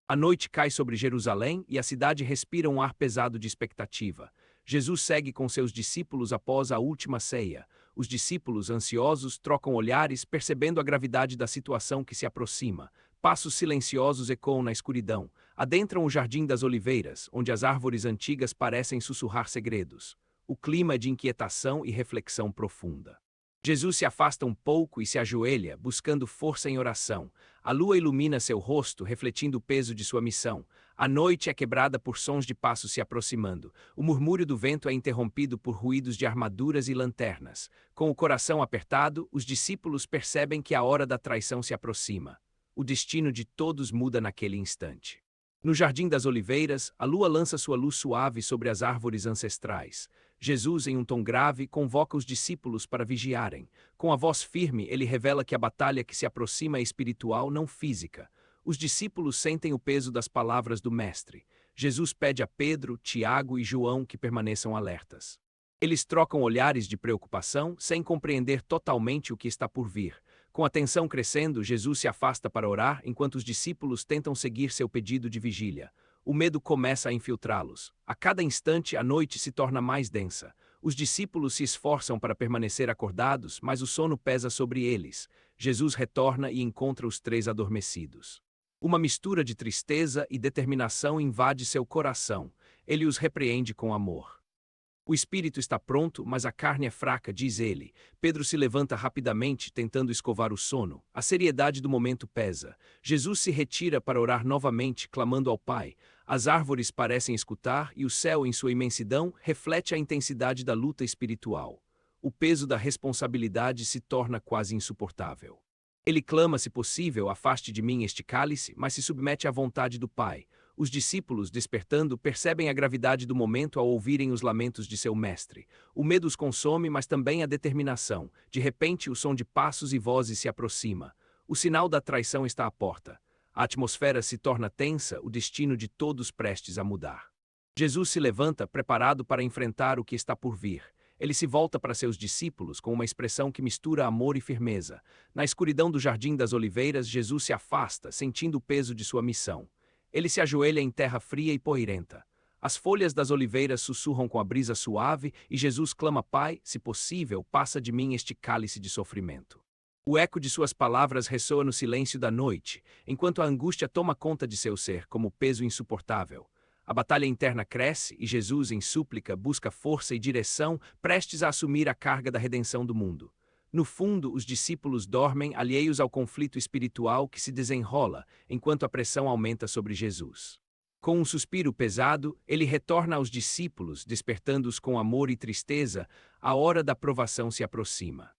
A noite cai sobre Jerusalém e a cidade respira um ar pesado de expectativa. Jesus segue com seus discípulos após a última ceia. Os discípulos, ansiosos, trocam olhares, percebendo a gravidade da situação que se aproxima. Passos silenciosos ecoam na escuridão. Adentram o Jardim das Oliveiras, onde as árvores antigas parecem sussurrar segredos. O clima é de inquietação e reflexão profunda. Jesus se afasta um pouco e se ajoelha, buscando força em oração. A lua ilumina seu rosto, refletindo o peso de sua missão. A noite é quebrada por sons de passos se aproximando. O murmúrio do vento é interrompido por ruídos de armaduras e lanternas. Com o coração apertado, os discípulos percebem que a hora da traição se aproxima. O destino de todos muda naquele instante. No Jardim das Oliveiras, a lua lança sua luz suave sobre as árvores ancestrais. Jesus, em um tom grave, convoca os discípulos para vigiarem. Com a voz firme, ele revela que a batalha que se aproxima é espiritual, não física. Os discípulos sentem o peso das palavras do Mestre. Jesus pede a Pedro, Tiago e João que permaneçam alertas. Eles trocam olhares de preocupação, sem compreender totalmente o que está por vir. Com a tensão crescendo, Jesus se afasta para orar, enquanto os discípulos tentam seguir seu pedido de vigília. O medo começa a infiltrá-los. A cada instante, a noite se torna mais densa. Os discípulos se esforçam para permanecer acordados, mas o sono pesa sobre eles. Jesus retorna e encontra os três adormecidos. Uma mistura de tristeza e determinação invade seu coração. Ele os repreende com amor. O espírito está pronto, mas a carne é fraca, diz ele. Pedro se levanta rapidamente, tentando escovar o sono. A seriedade do momento pesa. Jesus se retira para orar novamente, clamando ao Pai. As árvores parecem escutar e o céu, em sua imensidão, reflete a intensidade da luta espiritual. O peso da responsabilidade se torna quase insuportável. Ele clama, se possível, afaste de mim este cálice, mas se submete à vontade do Pai. Os discípulos, despertando, percebem a gravidade do momento ao ouvirem os lamentos de seu mestre. O medo os consome, mas também a determinação. De repente, o som de passos e vozes se aproxima. O sinal da traição está à porta. A atmosfera se torna tensa, o destino de todos prestes a mudar. Jesus se levanta, preparado para enfrentar o que está por vir. Ele se volta para seus discípulos com uma expressão que mistura amor e firmeza. Na escuridão do Jardim das Oliveiras, Jesus se afasta, sentindo o peso de sua missão. Ele se ajoelha em terra fria e poeirenta. As folhas das oliveiras sussurram com a brisa suave e Jesus clama: Pai, se possível, passa de mim este cálice de sofrimento. O eco de suas palavras ressoa no silêncio da noite, enquanto a angústia toma conta de seu ser como peso insuportável. A batalha interna cresce e Jesus, em súplica, busca força e direção, prestes a assumir a carga da redenção do mundo. No fundo, os discípulos dormem, alheios ao conflito espiritual que se desenrola, enquanto a pressão aumenta sobre Jesus. Com um suspiro pesado, ele retorna aos discípulos, despertando-os com amor e tristeza. A hora da provação se aproxima.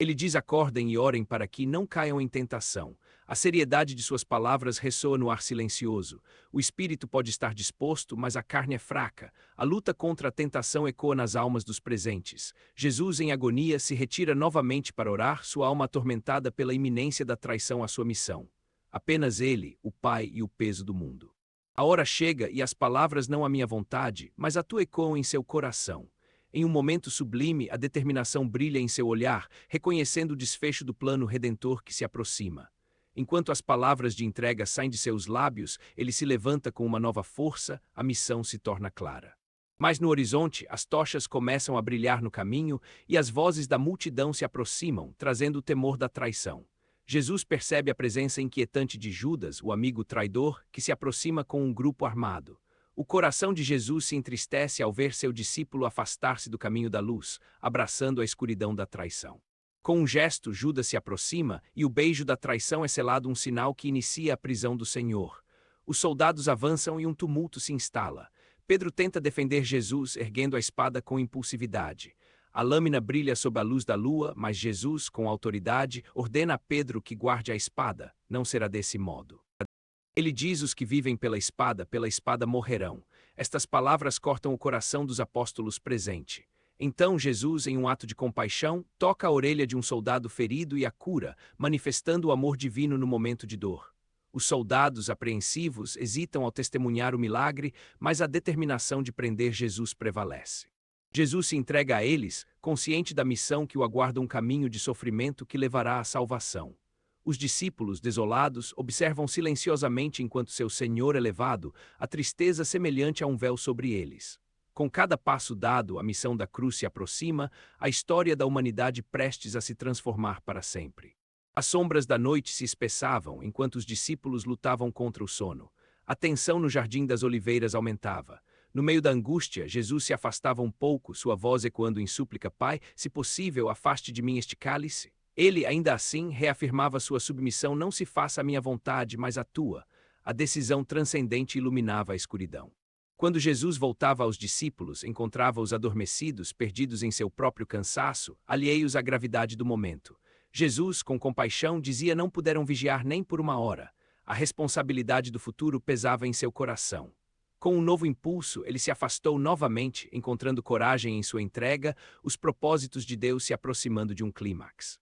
Ele diz: acordem e orem para que não caiam em tentação. A seriedade de suas palavras ressoa no ar silencioso. O espírito pode estar disposto, mas a carne é fraca. A luta contra a tentação ecoa nas almas dos presentes. Jesus, em agonia, se retira novamente para orar, sua alma atormentada pela iminência da traição à sua missão. Apenas ele, o Pai e o peso do mundo. A hora chega e as palavras não à minha vontade, mas a tua ecoam em seu coração. Em um momento sublime, a determinação brilha em seu olhar, reconhecendo o desfecho do plano redentor que se aproxima. Enquanto as palavras de entrega saem de seus lábios, ele se levanta com uma nova força, a missão se torna clara. Mas no horizonte, as tochas começam a brilhar no caminho e as vozes da multidão se aproximam, trazendo o temor da traição. Jesus percebe a presença inquietante de Judas, o amigo traidor, que se aproxima com um grupo armado. O coração de Jesus se entristece ao ver seu discípulo afastar-se do caminho da luz, abraçando a escuridão da traição. Com um gesto, Judas se aproxima e o beijo da traição é selado, um sinal que inicia a prisão do Senhor. Os soldados avançam e um tumulto se instala. Pedro tenta defender Jesus, erguendo a espada com impulsividade. A lâmina brilha sob a luz da lua, mas Jesus, com autoridade, ordena a Pedro que guarde a espada. Não será desse modo. Ele diz: os que vivem pela espada morrerão. Estas palavras cortam o coração dos apóstolos presentes. Então Jesus, em um ato de compaixão, toca a orelha de um soldado ferido e a cura, manifestando o amor divino no momento de dor. Os soldados, apreensivos, hesitam ao testemunhar o milagre, mas a determinação de prender Jesus prevalece. Jesus se entrega a eles, consciente da missão que o aguarda, um caminho de sofrimento que levará à salvação. Os discípulos, desolados, observam silenciosamente enquanto seu Senhor é levado, a tristeza semelhante a um véu sobre eles. Com cada passo dado, a missão da cruz se aproxima, a história da humanidade prestes a se transformar para sempre. As sombras da noite se espessavam enquanto os discípulos lutavam contra o sono. A tensão no Jardim das Oliveiras aumentava. No meio da angústia, Jesus se afastava um pouco, sua voz ecoando em súplica: Pai, se possível, afaste de mim este cálice. Ele, ainda assim, reafirmava sua submissão: não se faça a minha vontade, mas a tua. A decisão transcendente iluminava a escuridão. Quando Jesus voltava aos discípulos, encontrava-os adormecidos, perdidos em seu próprio cansaço, alheios à gravidade do momento. Jesus, com compaixão, dizia: não puderam vigiar nem por uma hora. A responsabilidade do futuro pesava em seu coração. Com um novo impulso, ele se afastou novamente, encontrando coragem em sua entrega, os propósitos de Deus se aproximando de um clímax.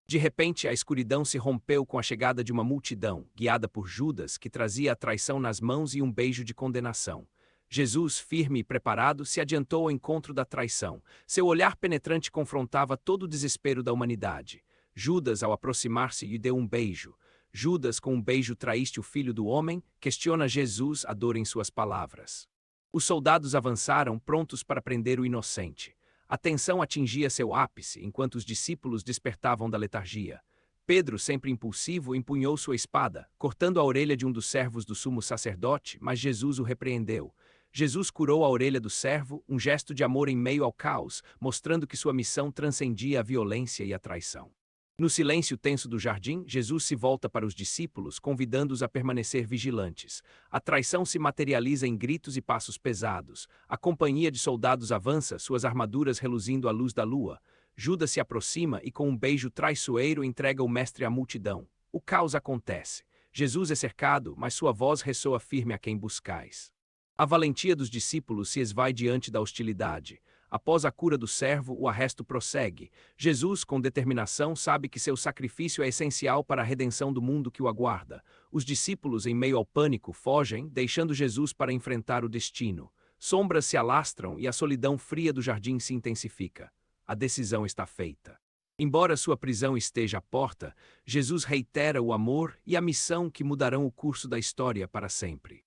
De repente, a escuridão se rompeu com a chegada de uma multidão, guiada por Judas, que trazia a traição nas mãos e um beijo de condenação. Jesus, firme e preparado, se adiantou ao encontro da traição. Seu olhar penetrante confrontava todo o desespero da humanidade. Judas, ao aproximar-se, lhe deu um beijo. Judas, com um beijo traíste o Filho do Homem, questiona Jesus, a dor em suas palavras. Os soldados avançaram, prontos para prender o inocente. A tensão atingia seu ápice, enquanto os discípulos despertavam da letargia. Pedro, sempre impulsivo, empunhou sua espada, cortando a orelha de um dos servos do sumo sacerdote, mas Jesus o repreendeu. Jesus curou a orelha do servo, um gesto de amor em meio ao caos, mostrando que sua missão transcendia a violência e a traição. No silêncio tenso do jardim, Jesus se volta para os discípulos, convidando-os a permanecer vigilantes. A traição se materializa em gritos e passos pesados. A companhia de soldados avança, suas armaduras reluzindo à luz da lua. Judas se aproxima e, com um beijo traiçoeiro, entrega o mestre à multidão. O caos acontece. Jesus é cercado, mas sua voz ressoa firme: a quem buscais. A valentia dos discípulos se esvai diante da hostilidade. Após a cura do servo, o arresto prossegue. Jesus, com determinação, sabe que seu sacrifício é essencial para a redenção do mundo que o aguarda. Os discípulos, em meio ao pânico, fogem, deixando Jesus para enfrentar o destino. Sombras se alastram e a solidão fria do jardim se intensifica. A decisão está feita. Embora sua prisão esteja à porta, Jesus reitera o amor e a missão que mudarão o curso da história para sempre.